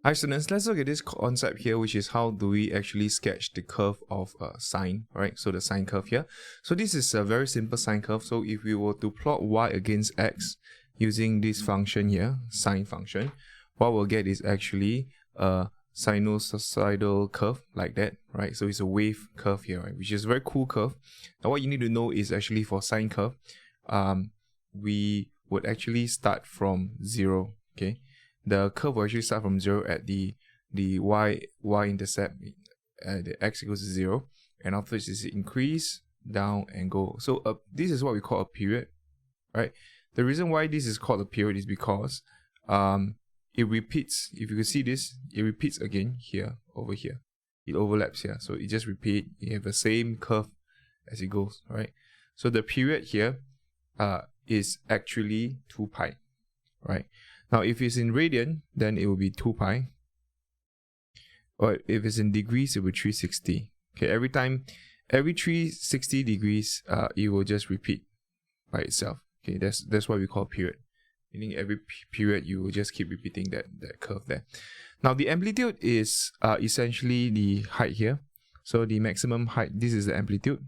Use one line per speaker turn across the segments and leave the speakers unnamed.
Hi students, let's look at this concept here, which is how do we actually sketch the curve of a sine, right? So the sine curve here. So this is a very simple sine curve. So if we were to plot y against x using this function here, sine function, what we'll get is actually a sinusoidal curve like that, right? So it's a wave curve here, right? Which is a very cool curve. Now what you need to know is actually for sine curve, we would actually start from 0, okay? The curve will actually start from 0 at the y-intercept, the x equals to 0, and afterwards is increase, down, and go. So this is what we call a period, right? The reason why this is called a period is because it repeats. If you can see this, it repeats again here, over here. It overlaps here, so it just repeats. You have the same curve as it goes, right? So the period here is actually 2 pi, right? Now, if it's in radian, then it will be 2 pi. Or if it's in degrees, it will be 360. Okay, every 360 degrees, it will just repeat by itself. Okay, that's what we call period. Meaning every period, you will just keep repeating that curve there. Now, the amplitude is essentially the height here. So the maximum height, this is the amplitude.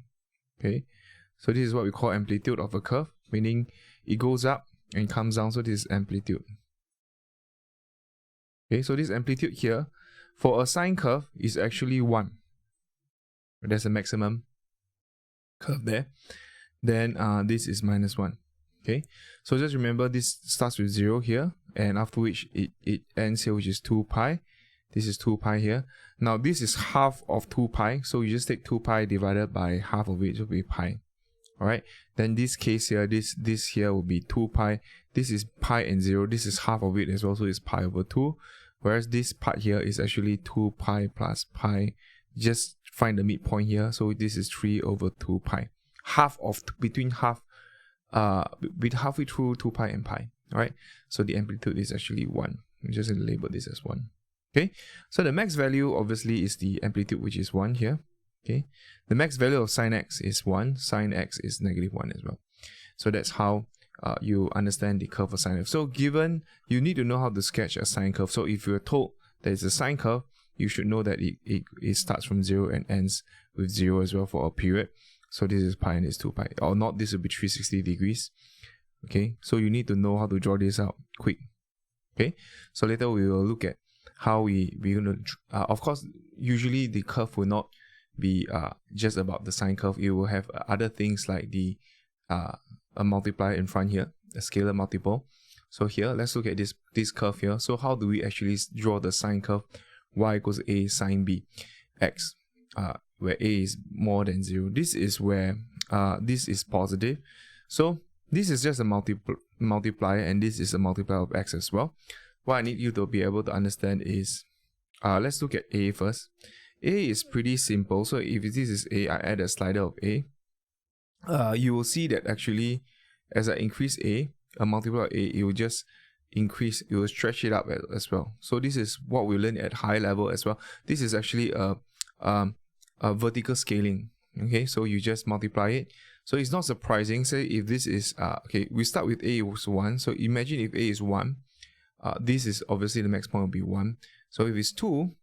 Okay, so this is what we call amplitude of a curve, meaning it goes up and comes down. So this is amplitude. Okay, so this amplitude here for a sine curve is actually 1. There's a maximum curve there. Then this is -1. Okay, so just remember this starts with 0 here, and after which it ends here, which is 2 pi. This is 2 pi here. Now this is half of 2 pi, so you just take 2 pi divided by half of it, will be pi. Alright, then this case here, this here will be 2 pi. This is pi and 0. This is half of it as well, so it's pi over 2. Whereas this part here is actually 2 pi plus pi. Just find the midpoint here. So this is 3 over 2 pi. Between halfway through 2 pi and pi. Alright, so the amplitude is actually 1. I'm just going to label this as 1. Okay, so the max value obviously is the amplitude, which is 1 here. Okay, the max value of sine x is 1, sine x is -1 as well. So that's how you understand the curve of sine curve. So given, you need to know how to sketch a sine curve. So if you're told there is a sine curve, you should know that it starts from 0 and ends with 0 as well for a period. So this is pi and this is 2 pi. Or not, this will be 360 degrees. Okay, so you need to know how to draw this out quick. Okay, so later we will look at how we're going to, of course, usually the curve will not be just about the sine curve. It will have other things like the a multiplier in front here, a scalar multiple. So here, let's look at this curve here. So how do we actually draw the sine curve? Y equals a sine b x, where a is more than 0. This is where this is positive. So this is just a multiplier, and this is a multiplier of x as well. What I need you to be able to understand is, let's look at a first. A is pretty simple. So if this is a, I add a slider of a. You will see that actually, as I increase a multiplier of a, it will just increase, it will stretch it up as well. So this is what we learn at high level as well. This is actually a vertical scaling. Okay, so you just multiply it. So it's not surprising. Say if this is okay, we start with a was 1. So imagine if a is 1, this is obviously the max point will be 1. So if it's 2,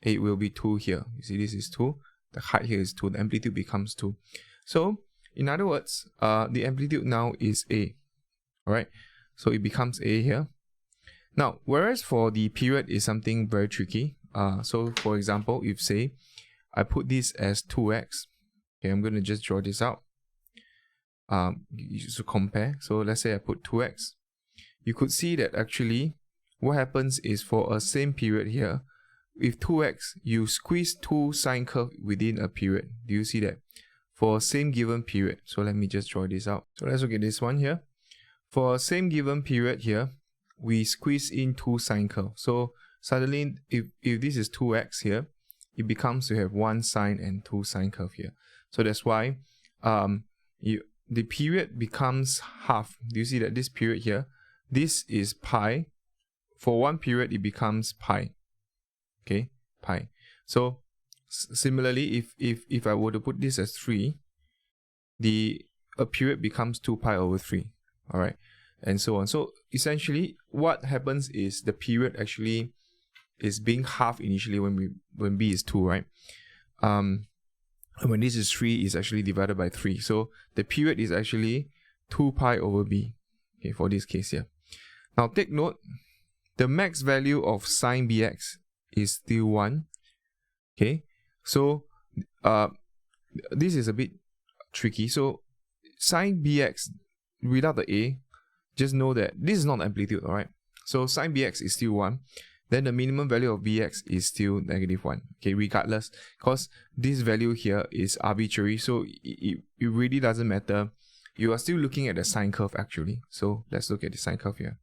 it will be 2 here. You see, this is 2. The height here is 2. The amplitude becomes 2. So, in other words, the amplitude now is a. Alright, so it becomes a here. Now, whereas for the period is something very tricky. So, for example, if say, I put this as 2x. Okay, I'm going to just draw this out. To compare. So, let's say I put 2x. You could see that actually, what happens is for a same period here, with 2x, you squeeze 2 sine curve within a period. Do you see that? For a same given period. So let me just draw this out. So let's look at this one here. For a same given period here, we squeeze in 2 sine curve. So suddenly, if this is 2x here, it becomes to have 1 sine and 2 sine curve here. So that's why the period becomes half. Do you see that this period here? This is pi. For one period, it becomes pi. Okay, pi. So similarly, if I were to put this as 3, a period becomes 2 pi over 3. All right. and so on. So essentially what happens is the period actually is being halved initially when b is 2, right? And when this is 3, is actually divided by 3. So the period is actually 2 pi over b, okay, for this case here. Now take note, the max value of sine bx is still 1. Okay, so this is a bit tricky. So sine bx without the a, just know that this is not amplitude, alright? So sine bx is still 1. Then the minimum value of bx is still -1. Okay, regardless, because this value here is arbitrary, so it really doesn't matter. You are still looking at the sine curve actually. So let's look at the sine curve here.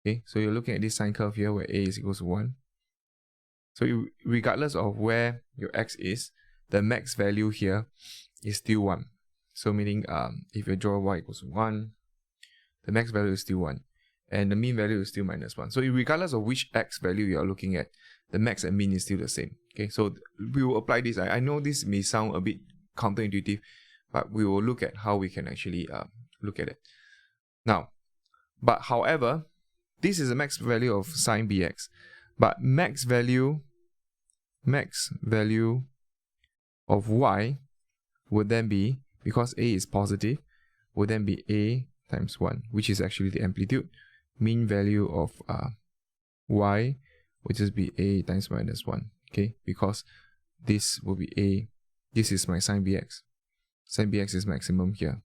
Okay, so you're looking at this sine curve here where a is equals to 1. So regardless of where your x is, the max value here is still 1. So meaning if you draw y equals to 1, the max value is still 1. And the mean value is still -1. So regardless of which x value you are looking at, the max and mean is still the same. Okay, so we will apply this. I know this may sound a bit counterintuitive, but we will look at how we can actually look at it. Now, but however, this is the max value of sine bx, but max value of y would then be, because a is positive, would then be a times 1, which is actually the amplitude. Mean value of y would just be a times -1, okay, because this will be a, this is my sine bx. Sine bx is maximum here.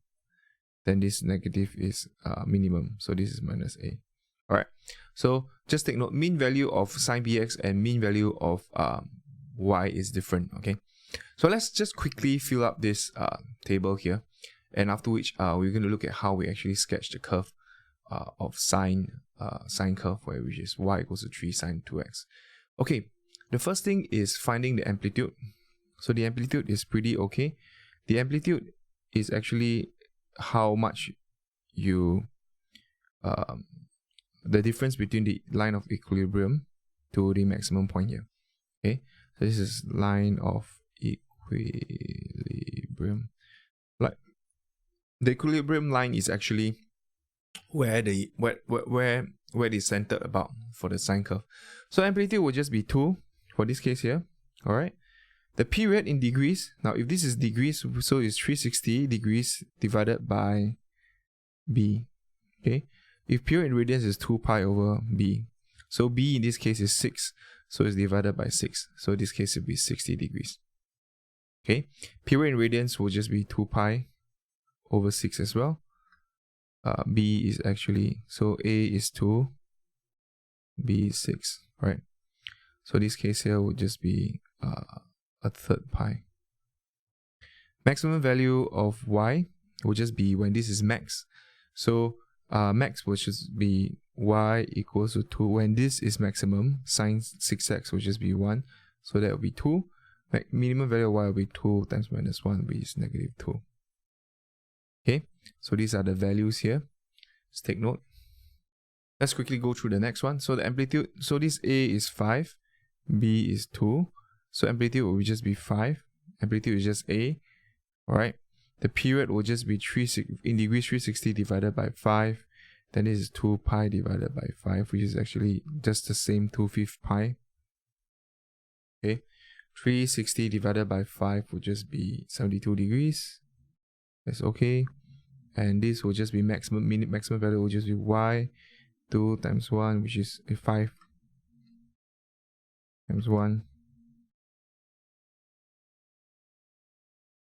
Then this negative is minimum, so this is -a. Alright, so just take note, mean value of sine bx and mean value of y is different, okay? So let's just quickly fill up this table here, and after which we're going to look at how we actually sketch the curve of sine curve, which is y equals to 3 sine 2x. Okay, the first thing is finding the amplitude. So the amplitude is pretty okay. The amplitude is actually how much you the difference between the line of equilibrium to the maximum point here. Okay, so this is line of equilibrium. Like the equilibrium line is actually where it is centered about for the sine curve. So amplitude will just be 2 for this case here. Alright. The period in degrees, now if this is degrees, so it's 360 degrees divided by b. Okay. If period in radians is 2 pi over b. So b in this case is 6. So it's divided by 6. So this case will be 60 degrees. Okay. Period in radians will just be 2 pi over 6 as well. B is actually, so A is 2, B is 6, right? So this case here would just be a third pi. Maximum value of y will just be when this is max. So max will just be y equals to 2. When this is maximum, sine 6x will just be 1. So that will be 2. Minimum value of y will be 2 times -1, which is -2. Okay, so these are the values here. Just take note. Let's quickly go through the next one. So the amplitude, so this A is 5, B is 2. So amplitude will just be 5. Amplitude is just A. Alright. The period will just be 3 in degrees 360 divided by 5. Then this is 2 pi divided by 5, which is actually just the same 2/5 pi. Okay. 360 divided by 5 would just be 72 degrees. That's okay. And this will just be maximum value will just be y 2 times 1, which is 5 times 1,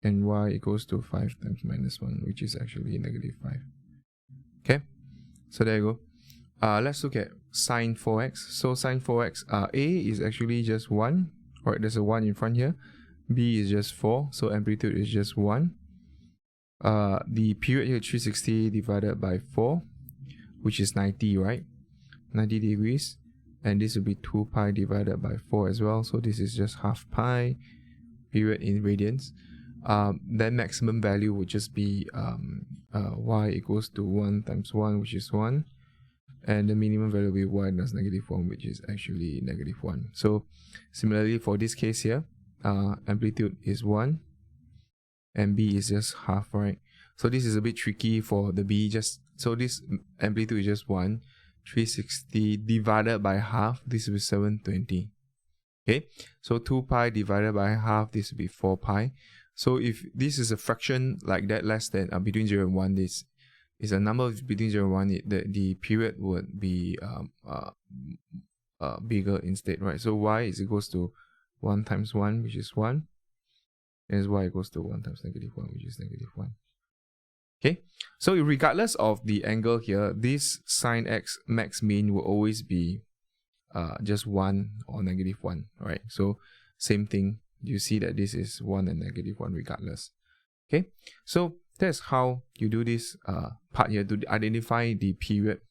and y equals to 5 times -1, which is actually -5. Okay, so there you go. Let's look at sine 4x. So sine 4x, A is actually just 1. Alright, there's a 1 in front here. B is just 4, so amplitude is just 1. The period here 360 divided by 4, which is 90, right? 90 degrees. And this will be 2 pi divided by 4 as well. So this is just half pi. Period in radians. Then maximum value would just be y equals to 1 times 1, which is 1. And the minimum value will be y minus -1, which is actually -1. So similarly for this case here, amplitude is 1 and b is just half, right? So this is a bit tricky for the B. So this amplitude is just 1. 360 divided by half, this will be 720. Okay, so 2 pi divided by half, this will be 4 pi. So if this is a fraction like that, less than between 0 and 1, this is a number between 0 and 1, the period would be bigger instead, right? So y is equals to 1 times 1, which is 1, and y equals to 1 times -1, which is -1. Okay, so regardless of the angle here, this sine x max mean will always be just 1 or -1, right? So same thing, you see that this is 1 and -1 regardless. Okay, so that's how you do this part here to identify the period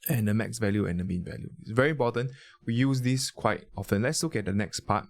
and the max value and the mean value. It's very important. We use this quite often. Let's look at the next part.